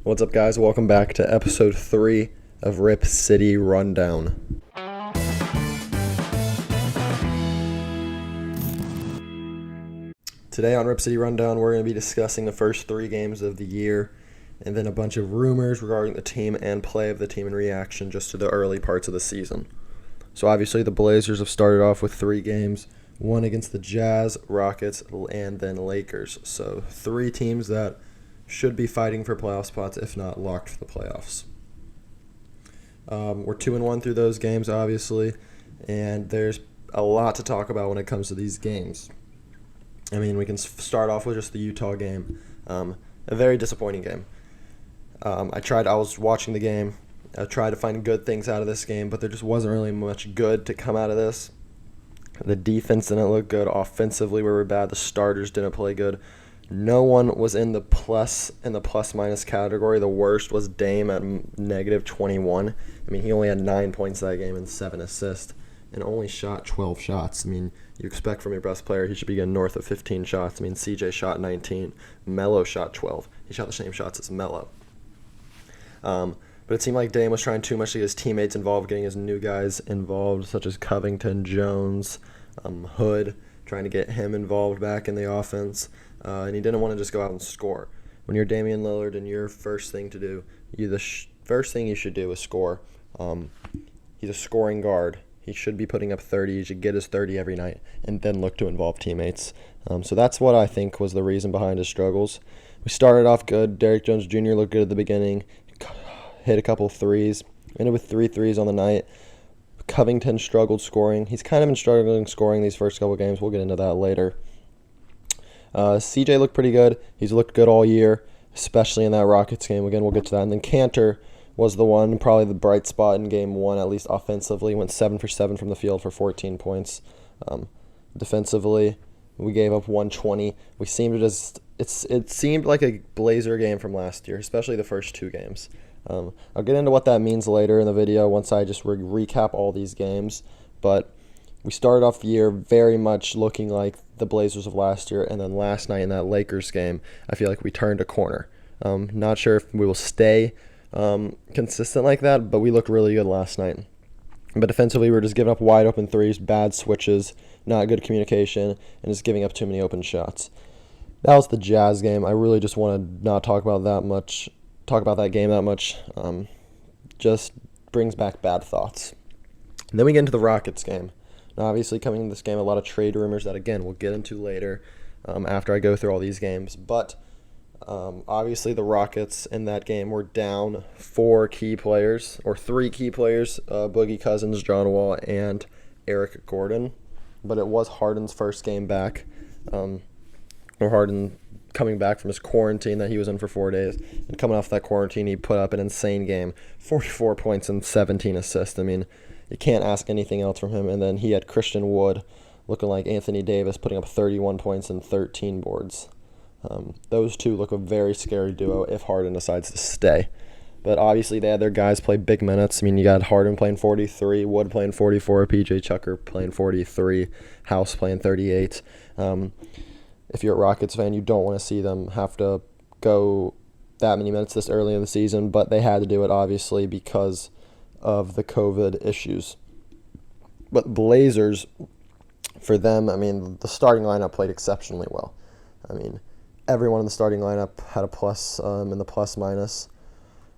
What's up, guys? Welcome back to episode 3 of Rip City Rundown. Today on Rip City Rundown, we're going to be discussing the first 3 games of the year and then a bunch of rumors regarding the team and play of the team in reaction just to the early parts of the season. So obviously the Blazers have started off with 3 games, one against the Jazz, Rockets, and then Lakers. So 3 teams that should be fighting for playoff spots, if not locked for the playoffs. We're 2-1 through those games, obviously, and there's a lot to talk about when it comes to these games. I mean, we can start off with just the Utah game, a very disappointing game. I was watching the game. I tried to find good things out of this game, but there just wasn't really much good to come out of this. The defense didn't look good. Offensively, we were bad. The starters didn't play good. No one was in the plus-minus category. The worst was Dame at negative 21. I mean, he only had 9 points that game and 7 assists and only shot 12 shots. I mean, you expect from your best player he should be getting north of 15 shots. I mean, CJ shot 19. Melo shot 12. He shot the same shots as Melo. But it seemed like Dame was trying too much to get his teammates involved, getting his new guys involved, such as Covington, Jones, Hood, trying to get him involved back in the offense. And he didn't want to just go out and score. When you're Damian Lillard and your first thing to do, first thing you should do is score. He's a scoring guard. He should be putting up 30. He should get his 30 every night and then look to involve teammates. So that's what I think was the reason behind his struggles. We started off good. Derrick Jones Jr. looked good at the beginning. Hit a couple threes. Ended with 3 threes on the night. Covington struggled scoring. He's kind of been struggling scoring these first couple games. We'll get into that later. CJ looked pretty good. He's looked good all year, especially in that Rockets game. Again, we'll get to that. And then Kanter was the one, probably the bright spot in game 1, at least offensively. He went 7 for 7 from the field for 14 points. Defensively, we gave up 120. We seemed to just it seemed like a Blazer game from last year, especially the first 2 games. I'll get into what that means later in the video once I just recap all these games. But we started off the year very much looking like the Blazers of last year, and then last night in that Lakers game, I feel like we turned a corner. Not sure if we will stay consistent like that, but we looked really good last night. But defensively, we were just giving up wide open threes, bad switches, not good communication, and just giving up too many open shots. That was the Jazz game. I really just want to not talk about that game that much. Just brings back bad thoughts. And then we get into the Rockets game. Now, obviously, coming into this game, a lot of trade rumors that, again, we'll get into later after I go through all these games. But obviously, the Rockets in that game were down 3 key players, Boogie Cousins, John Wall, and Eric Gordon. But it was Harden's first game back, Harden coming back from his quarantine that he was in for 4 days. And coming off that quarantine, he put up an insane game, 44 points and 17 assists. I mean, you can't ask anything else from him. And then he had Christian Wood looking like Anthony Davis, putting up 31 points and 13 boards. Those two look a very scary duo if Harden decides to stay. But obviously they had their guys play big minutes. I mean, you got Harden playing 43, Wood playing 44, PJ Tucker playing 43, House playing 38. If you're a Rockets fan, you don't want to see them have to go that many minutes this early in the season, but they had to do it, obviously, because of the COVID issues. But Blazers, for them, I mean, the starting lineup played exceptionally well. I mean, everyone in the starting lineup had a plus in the plus-minus.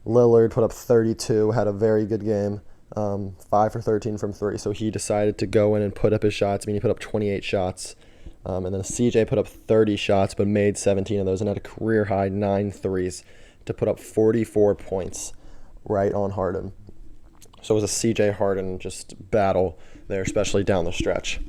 Lillard put up 32, had a very good game, 5 for 13 from 3, so he decided to go in and put up his shots. I mean, he put up 28 shots. And then CJ put up 30 shots but made 17 of those and had a career-high 9 threes to put up 44 points right on Harden. So it was a CJ Harden just battle there, especially down the stretch.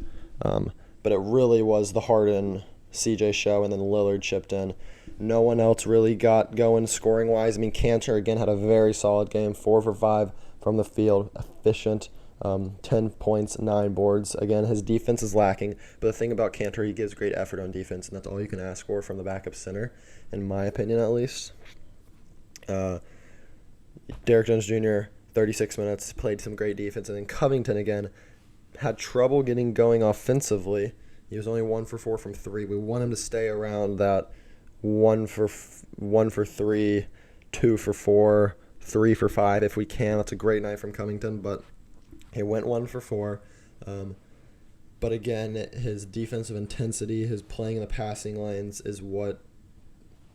But it really was the Harden CJ show, and then Lillard chipped in. No one else really got going scoring-wise. I mean, Kanter, again, had a very solid game, 4 for 5 from the field, efficient. 10 points, 9 boards. Again, his defense is lacking, but the thing about Kanter, he gives great effort on defense, and that's all you can ask for from the backup center, in my opinion at least. Derrick Jones Jr., 36 minutes, played some great defense, and then Covington, again, had trouble getting going offensively. He was only 1 for 4 from 3. We want him to stay around that 1 for 3 2 for 4, 3 for 5 if we can. That's a great night from Covington, but he went 1 for 4. But again, his defensive intensity, his playing in the passing lanes is what,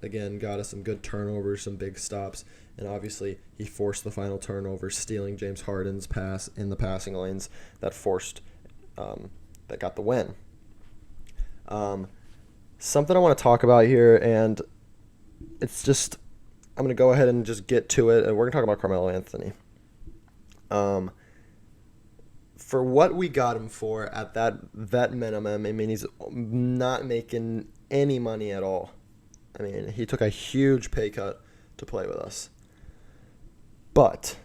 again, got us some good turnovers, some big stops. And obviously, he forced the final turnover, stealing James Harden's pass in the passing lanes that got the win. Something I want to talk about here, and it's just, I'm going to go ahead and just get to it, and we're going to talk about Carmelo Anthony. For what we got him for at that vet minimum, I mean, he's not making any money at all. I mean, he took a huge pay cut to play with us. But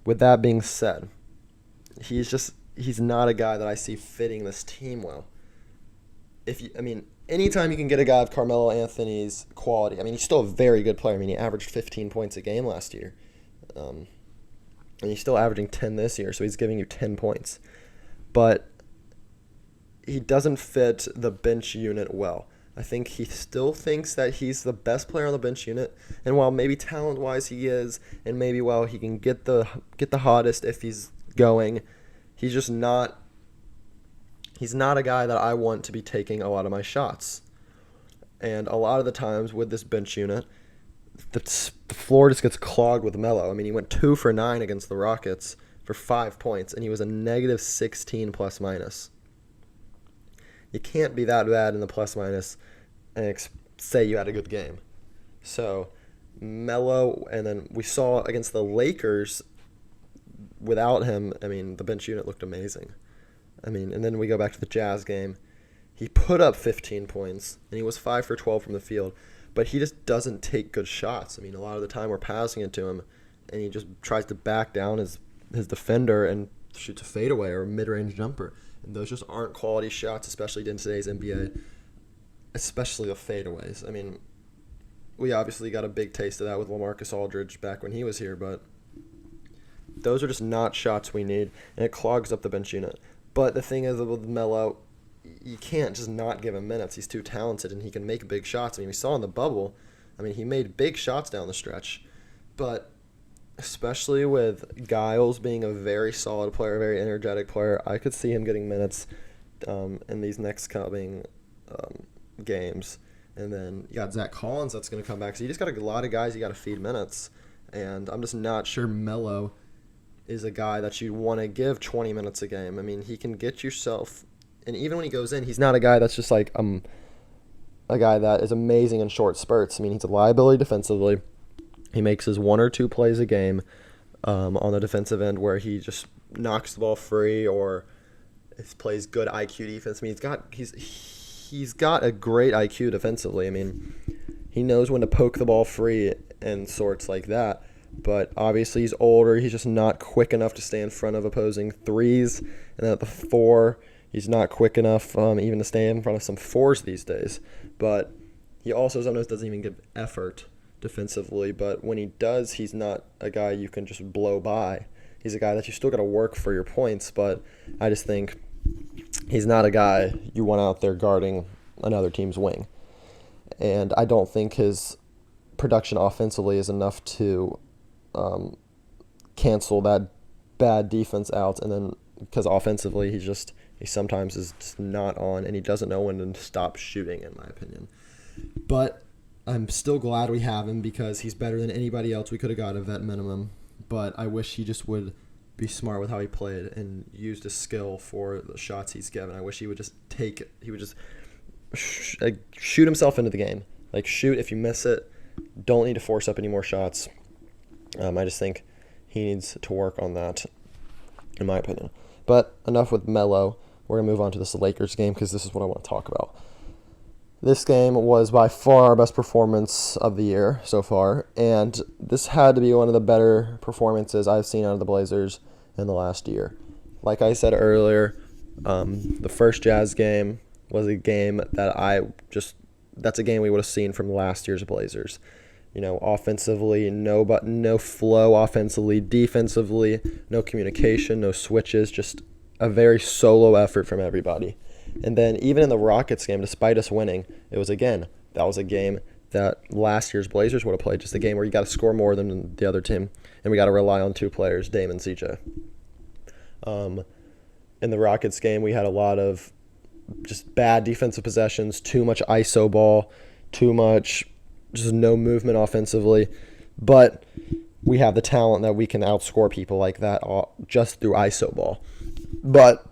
with that being said, he's not a guy that I see fitting this team well. Anytime you can get a guy of Carmelo Anthony's quality, I mean, he's still a very good player. I mean, he averaged 15 points a game last year. And he's still averaging 10 this year, so he's giving you 10 points. But he doesn't fit the bench unit well. I think he still thinks that he's the best player on the bench unit, and while maybe talent-wise he is, and maybe while he can get the hottest if he's going, he's just not. He's not a guy that I want to be taking a lot of my shots. And a lot of the times with this bench unit, the floor just gets clogged with Melo. I mean, he went 2 for 9 against the Rockets for 5 points, and he was a negative 16 plus-minus. You can't be that bad in the plus-minus and say you had a good game. So, Melo, and then we saw against the Lakers, without him, I mean, the bench unit looked amazing. I mean, and then we go back to the Jazz game. He put up 15 points, and he was 5 for 12 from the field. But he just doesn't take good shots. I mean, a lot of the time we're passing it to him, and he just tries to back down his defender and shoots a fadeaway or a mid-range jumper. And those just aren't quality shots, especially in today's NBA, especially the fadeaways. I mean, we obviously got a big taste of that with LaMarcus Aldridge back when he was here, but those are just not shots we need, and it clogs up the bench unit. But the thing is with Melo, you can't just not give him minutes. He's too talented, and he can make big shots. I mean, we saw in the bubble, I mean, he made big shots down the stretch. But especially with Giles being a very solid player, a very energetic player, I could see him getting minutes in these next coming games. And then you got Zach Collins that's going to come back. So you just got a lot of guys you got to feed minutes. And I'm just not sure Melo is a guy that you'd want to give 20 minutes a game. I mean, he can get yourself... And even when he goes in, he's not a guy that's just like a guy that is amazing in short spurts. I mean, he's a liability defensively. He makes his 1 or 2 plays a game on the defensive end where he just knocks the ball free or plays good IQ defense. I mean, he's got a great IQ defensively. I mean, he knows when to poke the ball free and sorts like that. But obviously he's older. He's just not quick enough to stay in front of opposing threes. And then at the 4... he's not quick enough even to stay in front of some 4s these days. But he also sometimes doesn't even give effort defensively. But when he does, he's not a guy you can just blow by. He's a guy that you still got to work for your points. But I just think he's not a guy you want out there guarding another team's wing. And I don't think his production offensively is enough to cancel that bad defense out. And then because offensively he sometimes is just not on, and he doesn't know when to stop shooting, in my opinion. But I'm still glad we have him because he's better than anybody else we could have got at vet minimum. But I wish he just would be smart with how he played and used his skill for the shots he's given. I wish he would just shoot himself into the game. Like, shoot if you miss it. Don't need to force up any more shots. I just think he needs to work on that, in my opinion. But enough with Melo. We're going to move on to this Lakers game because this is what I want to talk about. This game was by far our best performance of the year so far, and this had to be one of the better performances I've seen out of the Blazers in the last year. Like I said earlier, the first Jazz game was a game that's a game we would have seen from last year's Blazers. You know, offensively, no flow offensively, defensively, no communication, no switches, just a very solo effort from everybody. And then even in the Rockets game, despite us winning, that was a game that last year's Blazers would have played, just a game where you got to score more than the other team, and we got to rely on two players, Dame and CJ. In the Rockets game, we had a lot of just bad defensive possessions, too much ISO ball, too much just no movement offensively, but we have the talent that we can outscore people like that just through ISO ball. But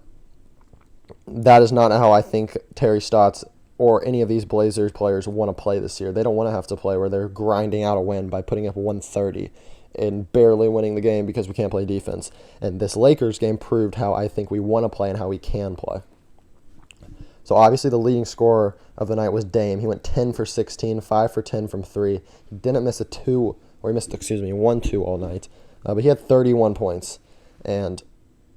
that is not how I think Terry Stotts or any of these Blazers players want to play this year. They don't want to have to play where they're grinding out a win by putting up 130 and barely winning the game because we can't play defense. And this Lakers game proved how I think we want to play and how we can play. So obviously the leading scorer of the night was Dame. He went 10 for 16, 5 for 10 from 3. He didn't miss he missed 1-2 all night. But he had 31 points. And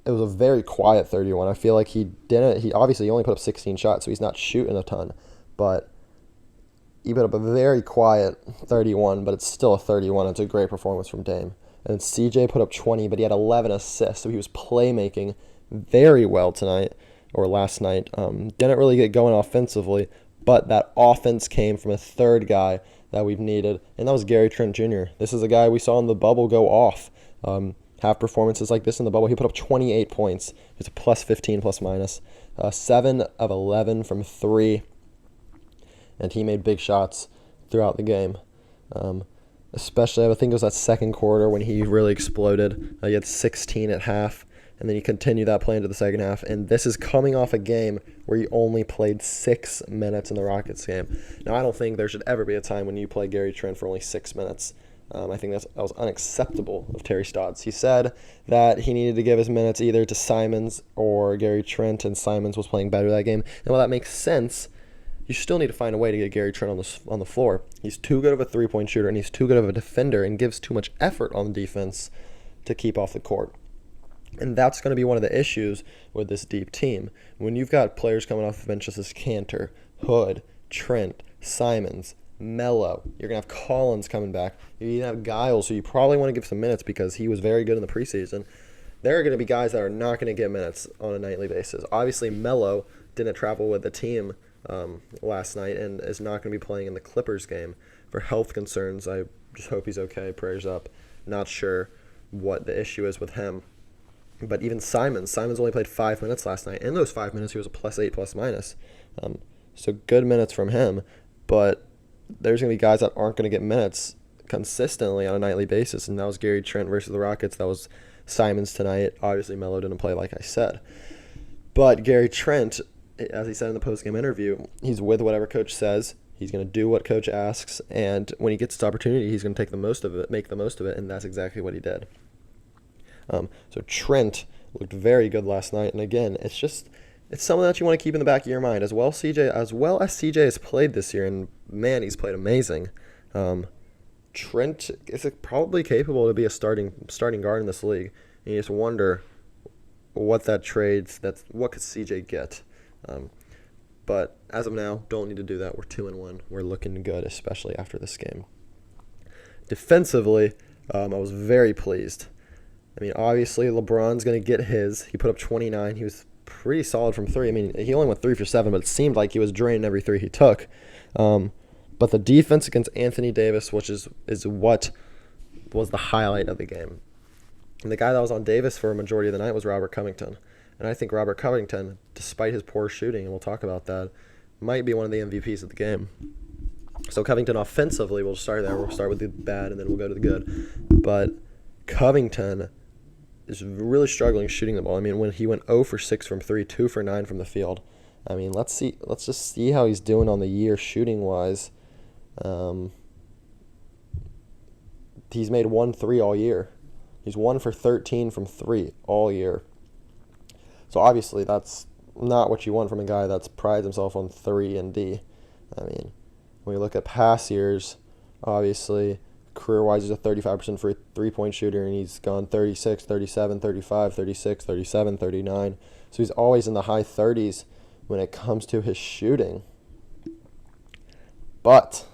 it was a very quiet 31. I feel like he only put up 16 shots, so he's not shooting a ton. But he put up a very quiet 31, but it's still a 31. It's a great performance from Dame. And CJ put up 20, but he had 11 assists, so he was playmaking very well tonight, or last night. Didn't really get going offensively, but that offense came from a third guy that we've needed, and that was Gary Trent Jr. This is a guy we saw in the bubble go off. Have performances like this in the bubble. He put up 28 points. It's a plus 15, plus minus. 7 of 11 from 3. And he made big shots throughout the game. Especially, I think it was that second quarter when he really exploded. He had 16 at half. And then he continued that play into the second half. And this is coming off a game where he only played 6 minutes in the Rockets game. Now, I don't think there should ever be a time when you play Gary Trent for only 6 minutes. I think that was unacceptable of Terry Stotts. He said that he needed to give his minutes either to Simons or Gary Trent, and Simons was playing better that game. And while that makes sense, you still need to find a way to get Gary Trent on the floor. He's too good of a three-point shooter, and he's too good of a defender, and gives too much effort on defense to keep off the court. And that's going to be one of the issues with this deep team. When you've got players coming off the bench such as Cantor, Hood, Trent, Simons, Melo, you're going to have Collins coming back. You're going to have Giles, who you probably want to give some minutes because he was very good in the preseason. There are going to be guys that are not going to get minutes on a nightly basis. Obviously, Melo didn't travel with the team last night and is not going to be playing in the Clippers game for health concerns. I just hope he's okay. Prayers up. Not sure what the issue is with him. But even Simons only played 5 minutes last night. In those 5 minutes, he was a +8, plus minus. So good minutes from him. But there's going to be guys that aren't going to get minutes consistently on a nightly basis. And that was Gary Trent versus the Rockets. That was Simons tonight. Obviously, Melo didn't play, like I said. But Gary Trent, as he said in the postgame interview, he's with whatever coach says. He's going to do what coach asks. And when he gets this opportunity, he's going to make the most of it. And that's exactly what he did. So Trent looked very good last night, and again, it's something that you want to keep in the back of your mind as well. CJ has played this year, and man, he's played amazing. Trent is probably capable to be a starting guard in this league. And you just wonder what could CJ get. But as of now, don't need to do that. We're 2-1. We're looking good, especially after this game. Defensively, I was very pleased. I mean, obviously, LeBron's going to get his. He put up 29. He was pretty solid from 3. I mean, he only went 3 for 7, but it seemed like he was draining every 3 he took. But the defense against Anthony Davis, which is what was the highlight of the game. And the guy that was on Davis for a majority of the night was Robert Covington. And I think Robert Covington, despite his poor shooting, and we'll talk about that, might be one of the MVPs of the game. So Covington offensively, we'll start there. We'll start with the bad, and then we'll go to the good. But Covington is really struggling shooting the ball. I mean, when he went 0 for 6 from 3, 2 for 9 from the field. I mean, let's just see how he's doing on the year shooting-wise. He's made 1 3 all year. He's 1 for 13 from 3 all year. So obviously that's not what you want from a guy that prides himself on 3 and D. I mean, when you look at past years, obviously career-wise, he's a 35% free three-point shooter, and he's gone 36, 37, 35, 36, 37, 39. So he's always in the high 30s when it comes to his shooting. But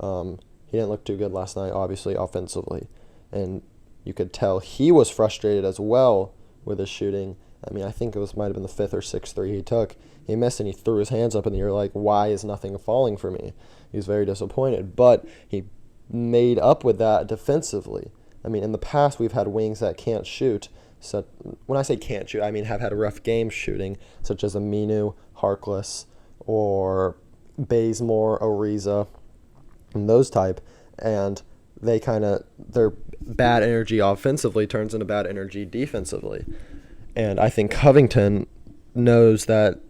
he didn't look too good last night, obviously, offensively. And you could tell he was frustrated as well with his shooting, I mean, I think might have been the fifth or sixth three he took. He missed and he threw his hands up in the air like, why is nothing falling for me? He was very disappointed, but he made up with that defensively. I mean, in the past, we've had wings that can't shoot. So when I say can't shoot, I mean have had a rough game shooting, such as Aminu, Harkless, or Bazemore, Ariza, and those type. And their bad energy offensively turns into bad energy defensively. And I think Covington knows that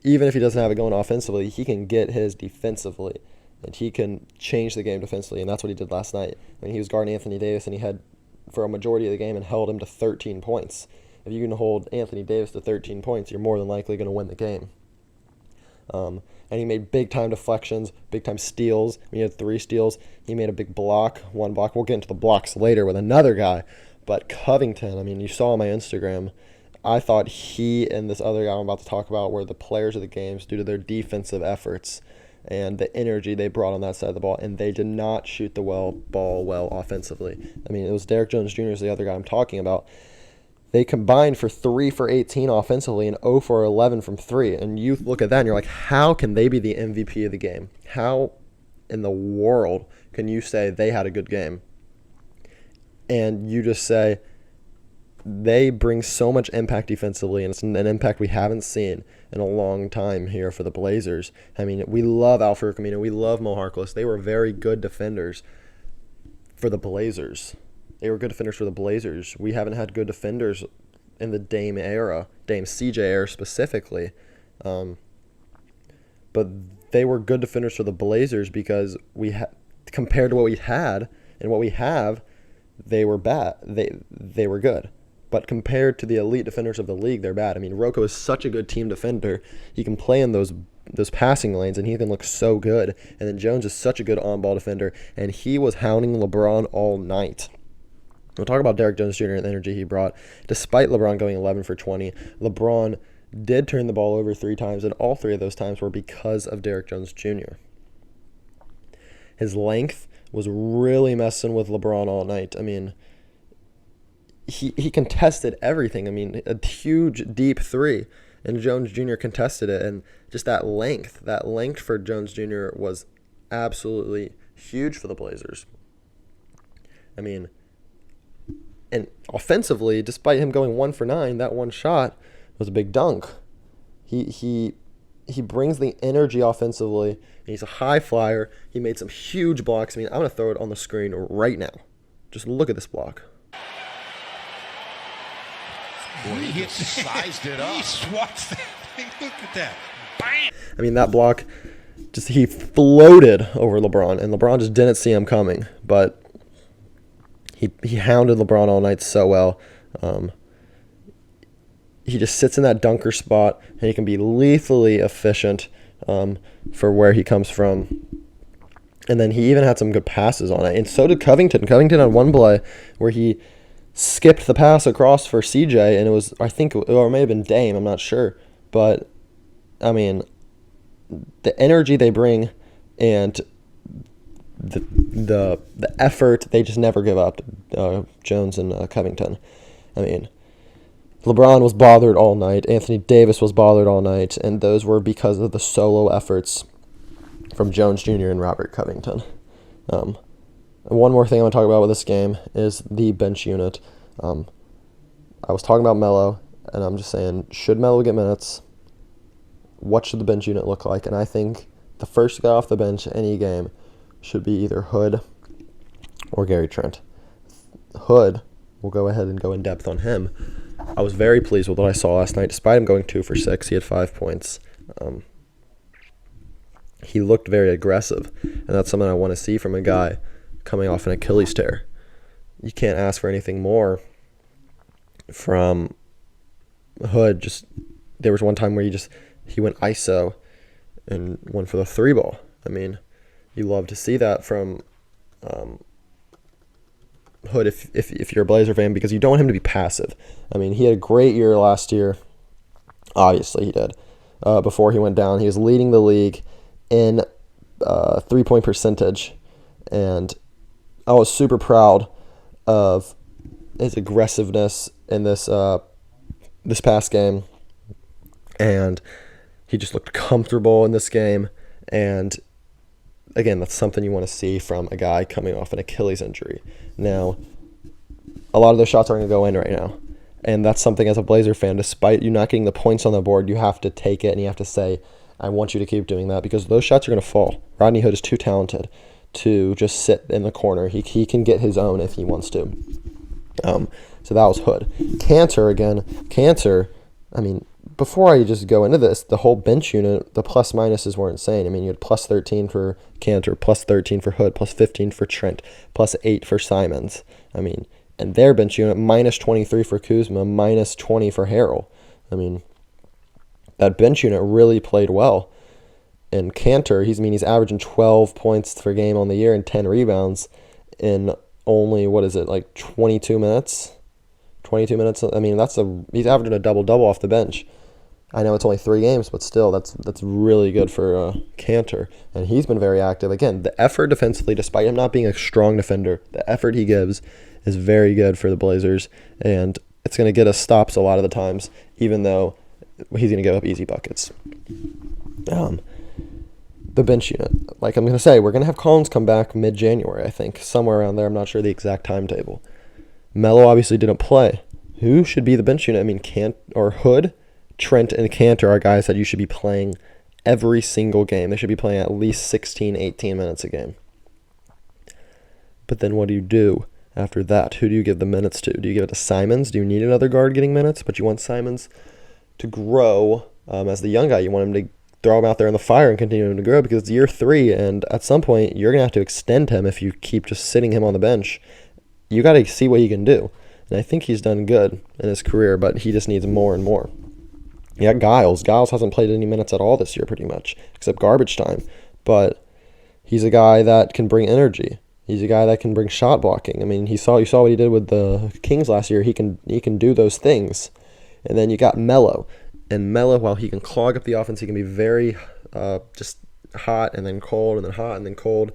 even if he doesn't have it going offensively, he can get his defensively. And he can change the game defensively, and that's what he did last night. I mean, he was guarding Anthony Davis, and he had, for a majority of the game, and held him to 13 points. If you can hold Anthony Davis to 13 points, you're more than likely going to win the game. And he made big-time deflections, big-time steals. He had 3 steals. He made a big block, 1 block. We'll get into the blocks later with another guy. But Covington, I mean, you saw on my Instagram, I thought he and this other guy I'm about to talk about were the players of the games due to their defensive efforts and the energy they brought on that side of the ball, and they did not shoot the ball well offensively. I mean, it was Derrick Jones Jr. is the other guy I'm talking about. They combined for 3 for 18 offensively and 0 for 11 from 3. And you look at that and you're like, how can they be the MVP of the game? How in the world can you say they had a good game? And you just say they bring so much impact defensively, and it's an impact we haven't seen in a long time here for the Blazers. I mean, we love Al-Farouq Aminu. We love Mo Harkless. They were very good defenders for the Blazers. We haven't had good defenders in the Dame CJ era specifically. But they were good defenders for the Blazers because compared to what we had and what we have, they were bad. They were good. But compared to the elite defenders of the league, they're bad. I mean, Rocco is such a good team defender. He can play in those passing lanes, and he can look so good. And then Jones is such a good on-ball defender, and he was hounding LeBron all night. We'll talk about Derrick Jones Jr. and the energy he brought. Despite LeBron going 11 for 20, LeBron did turn the ball over 3 times, and all 3 of those times were because of Derrick Jones Jr. His length was really messing with LeBron all night. I mean, he contested everything. I mean, a huge, deep 3, and Jones Jr. contested it, and just that length for Jones Jr. was absolutely huge for the Blazers. I mean, and offensively, despite him going 1 for 9, that one shot was a big dunk. He brings the energy offensively, and he's a high flyer. He made some huge blocks. I mean, I'm going to throw it on the screen right now. Just look at this block. Boy, he sized it up. He swats that thing. Look at that. Bam! I mean, that block, he floated over LeBron, and LeBron just didn't see him coming. But he hounded LeBron all night so well. He just sits in that dunker spot, and he can be lethally efficient for where he comes from. And then he even had some good passes on it. And so did Covington. Covington had one play where he skipped the pass across for CJ, and it was, I think, or it may have been Dame, I'm not sure. But, I mean, the energy they bring and the effort, they just never give up, Jones and Covington. I mean, LeBron was bothered all night. Anthony Davis was bothered all night, and those were because of the solo efforts from Jones Jr. and Robert Covington. One more thing I want to talk about with this game is the bench unit. I was talking about Melo, and I'm just saying, should Melo get minutes? What should the bench unit look like? And I think the first guy off the bench any game should be either Hood or Gary Trent. Hood, we'll go ahead and go in depth on him. I was very pleased with what I saw last night. Despite him going 2 for 6, he had 5 points. He looked very aggressive, and that's something I want to see from a guy coming off an Achilles tear. You can't ask for anything more from Hood. There was one time where he went ISO and went for the 3 ball. I mean, you love to see that from Hood if you're a Blazer fan, because you don't want him to be passive. I mean, he had a great year last year. Obviously, he did. Before he went down, he was leading the league in 3-point percentage, and I was super proud of his aggressiveness in this this past game, and he just looked comfortable in this game. And again, that's something you want to see from a guy coming off an Achilles injury. Now, a lot of those shots aren't going to go in right now. And that's something as a Blazer fan, despite you not getting the points on the board, you have to take it and you have to say, I want you to keep doing that, because those shots are going to fall. Rodney Hood is too talented to just sit in the corner. He can get his own if he wants to. So that was Hood. Cantor, I mean, before I just go into this, the whole bench unit, the plus minuses were insane. I mean, you had plus 13 for Cantor, plus 13 for Hood, plus 15 for Trent, plus 8 for Simons. I mean, and their bench unit, minus 23 for Kuzma, minus 20 for Harrell. I mean, that bench unit really played well. And Cantor, he's averaging 12 points per game on the year and 10 rebounds in only, 22 minutes? 22 minutes. I mean, he's averaging a double-double off the bench. I know it's only 3 games, but still, that's really good for Cantor. And he's been very active. Again, the effort defensively, despite him not being a strong defender, the effort he gives is very good for the Blazers. And it's going to get us stops a lot of the times, even though he's going to give up easy buckets. The bench unit, like I'm going to say, we're going to have Collins come back mid-January, I think, somewhere around there. I'm not sure the exact timetable. Melo obviously didn't play. Who should be the bench unit? I mean, Hood, Trent, and Cantor are guys that you should be playing every single game. They should be playing at least 16, 18 minutes a game. But then what do you do after that? Who do you give the minutes to? Do you give it to Simons? Do you need another guard getting minutes? But you want Simons to grow as the young guy. You want him to throw him out there in the fire and continue him to grow, because it's year 3, and at some point you're going to have to extend him if you keep just sitting him on the bench. You got to see what he can do. And I think he's done good in his career, but he just needs more and more. Yeah, Giles. Giles hasn't played any minutes at all this year pretty much, except garbage time. But he's a guy that can bring energy. He's a guy that can bring shot blocking. I mean, you saw what he did with the Kings last year. He can do those things. And then you got Melo. And Melo, while he can clog up the offense, he can be very just hot and then cold and then hot and then cold.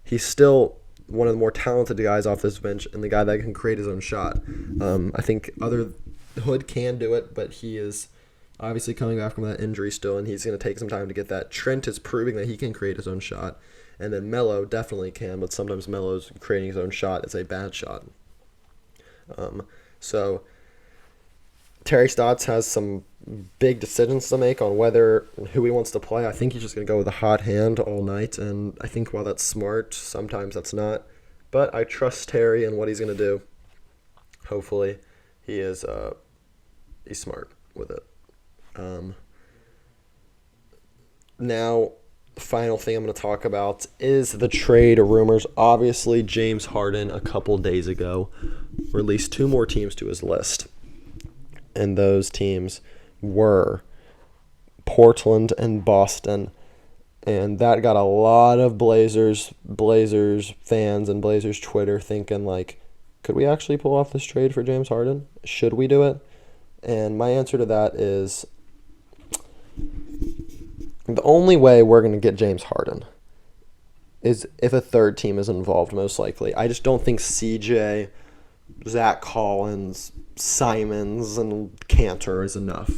He's still one of the more talented guys off this bench and the guy that can create his own shot. I think Hood can do it, but he is obviously coming back from that injury still, and he's going to take some time to get that. Trent is proving that he can create his own shot, and then Melo definitely can, but sometimes Melo's creating his own shot is a bad shot. So Terry Stotts has some big decisions to make on who he wants to play. I think he's just going to go with a hot hand all night, and I think while that's smart, sometimes that's not. But I trust Terry and what he's going to do. Hopefully, he's smart with it. Now, the final thing I'm going to talk about is the trade rumors. Obviously, James Harden a couple days ago released 2 more teams to his list. And those teams were Portland and Boston. And that got a lot of Blazers fans and Blazers Twitter thinking, like, could we actually pull off this trade for James Harden? Should we do it? And my answer to that is the only way we're going to get James Harden is if a third team is involved, most likely. I just don't think CJ, Zach Collins, Simons, and Cantor is enough.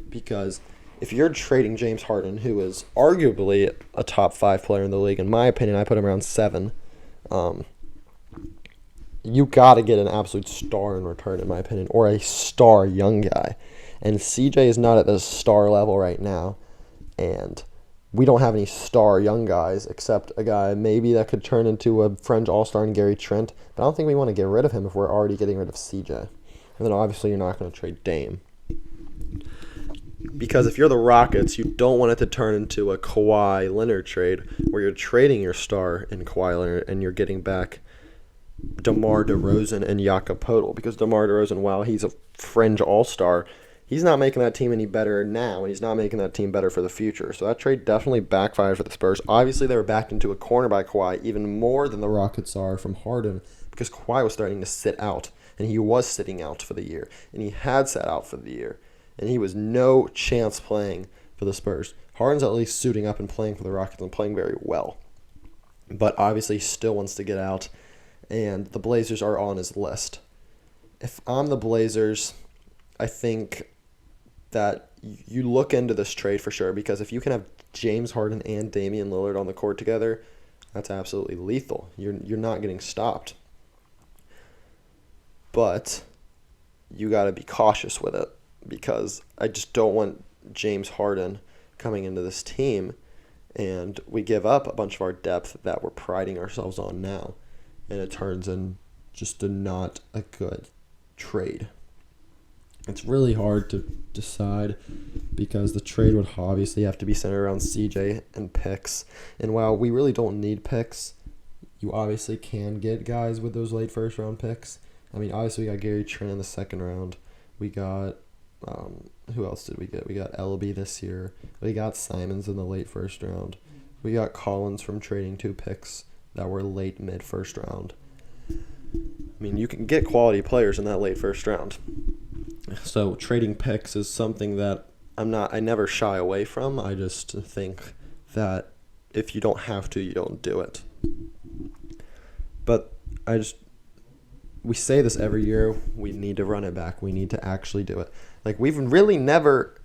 Because if you're trading James Harden, who is arguably a top 5 player in the league, in my opinion, I put him around 7, you got to get an absolute star in return, in my opinion, or a star young guy. And CJ is not at the star level right now. And we don't have any star young guys except a guy maybe that could turn into a fringe all-star in Gary Trent. But I don't think we want to get rid of him if we're already getting rid of CJ. And then obviously you're not going to trade Dame. Because if you're the Rockets, you don't want it to turn into a Kawhi Leonard trade where you're trading your star in Kawhi Leonard and you're getting back DeMar DeRozan and Jakob Poeltl. Because DeMar DeRozan, while he's a fringe all-star, he's not making that team any better now, and he's not making that team better for the future. So that trade definitely backfired for the Spurs. Obviously, they were backed into a corner by Kawhi even more than the Rockets are from Harden because Kawhi was starting to sit out, and he was sitting out for the year, and he had sat out for the year, and he was no chance playing for the Spurs. Harden's at least suiting up and playing for the Rockets and playing very well. But obviously, he still wants to get out, and the Blazers are on his list. If I'm the Blazers, I think that you look into this trade for sure, because if you can have James Harden and Damian Lillard on the court together, that's absolutely lethal. You're not getting stopped. But you got to be cautious with it, because I just don't want James Harden coming into this team and we give up a bunch of our depth that we're priding ourselves on now, and it turns in just not a good trade. It's really hard to decide, because the trade would obviously have to be centered around CJ and picks. And while we really don't need picks, you obviously can get guys with those late first round picks. I mean, obviously we got Gary Trent in the second round. We got, who else did we get? We got LB this year. We got Simons in the late first round. We got Collins from trading 2 picks that were late mid first round. I mean, you can get quality players in that late first round. So trading picks is something that I never shy away from. I just think that if you don't have to, you don't do it. But we say this every year, we need to run it back. We need to actually do it. Like, we've really never,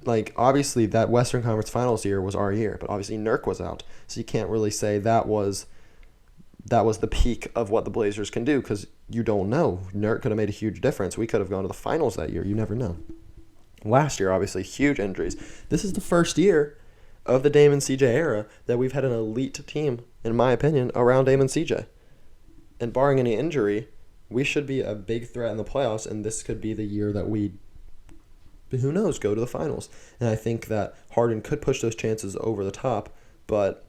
like, obviously that Western Conference Finals year was our year, but obviously Nurk was out. So you can't really say that was the peak of what the Blazers can do, because you don't know. Nurk could have made a huge difference. We could have gone to the finals that year. You never know. Last year, obviously, huge injuries. This is the first year of the Dame and CJ era that we've had an elite team, in my opinion, around Dame and CJ. And barring any injury, we should be a big threat in the playoffs, and this could be the year that we, who knows, go to the finals. And I think that Harden could push those chances over the top, but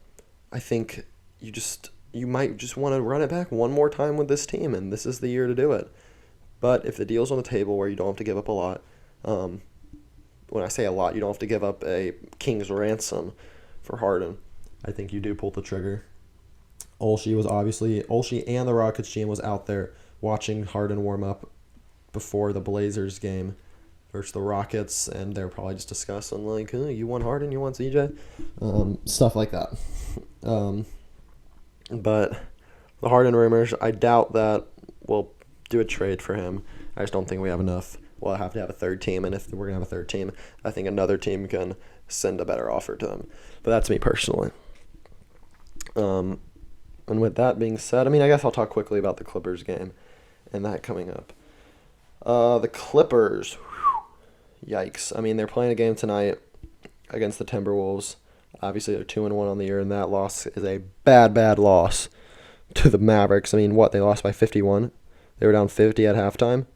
I think you might just want to run it back one more time with this team, and this is the year to do it. But if the deal's on the table where you don't have to give up a lot, when I say a lot, you don't have to give up a king's ransom for Harden, I think you do pull the trigger. Olshey and the Rockets GM was out there watching Harden warm up before the Blazers game versus the Rockets, and they're probably just discussing, like, you want Harden, you want CJ? Stuff like that. But the Harden rumors, I doubt that we'll do a trade for him. I just don't think we have enough. We'll have to have a third team, and if we're going to have a third team, I think another team can send a better offer to them. But that's me personally. And with that being said, I mean, I guess I'll talk quickly about the Clippers game and that coming up. The Clippers, yikes. I mean, they're playing a game tonight against the Timberwolves. Obviously, they're 2-1 on the year, and that loss is a bad loss to the Mavericks. I mean, they lost by 51? They were down 50 at halftime?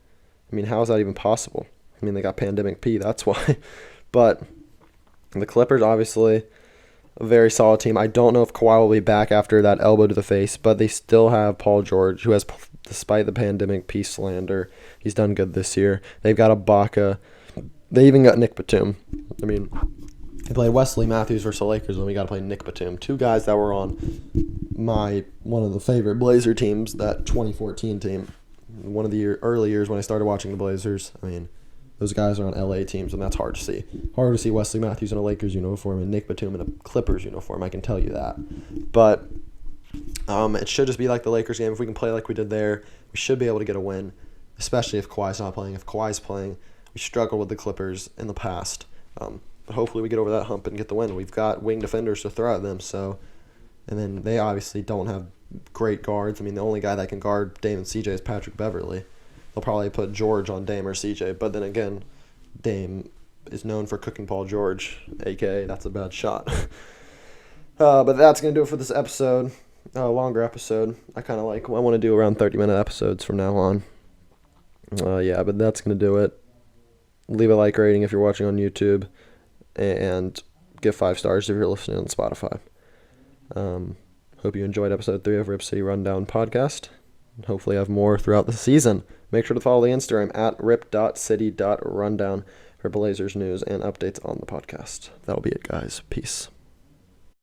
I mean, how is that even possible? I mean, they got Pandemic P, that's why. But the Clippers, obviously, a very solid team. I don't know if Kawhi will be back after that elbow to the face, but they still have Paul George, who has, despite the Pandemic P slander, he's done good this year. They've got Ibaka. They even got Nick Batum. I mean, they played Wesley Matthews versus the Lakers, and we got to play Nick Batum. 2 guys that were on one of the favorite Blazer teams, that 2014 team. One of the early years when I started watching the Blazers. I mean, those guys are on LA teams, and that's hard to see. Hard to see Wesley Matthews in a Lakers uniform and Nick Batum in a Clippers uniform, I can tell you that. But it should just be like the Lakers game. If we can play like we did there, we should be able to get a win, especially if Kawhi's not playing. If Kawhi's playing, we struggled with the Clippers in the past. But hopefully we get over that hump and get the win. We've got wing defenders to throw at them, and then they obviously don't have great guards. I mean, the only guy that can guard Dame and CJ is Patrick Beverley. They'll probably put George on Dame or CJ, but then again, Dame is known for cooking Paul George, a.k.a. that's a bad shot. But that's going to do it for this episode, longer episode. I want to do around 30-minute episodes from now on. But that's going to do it. Leave a like rating if you're watching on YouTube, and give 5 stars if you're listening on Spotify. Hope you enjoyed episode 3 of Rip City Rundown podcast. Hopefully I have more throughout the season. Make sure to follow the Instagram at rip.city.rundown for Blazers news and updates on the podcast. That'll be it, guys. Peace.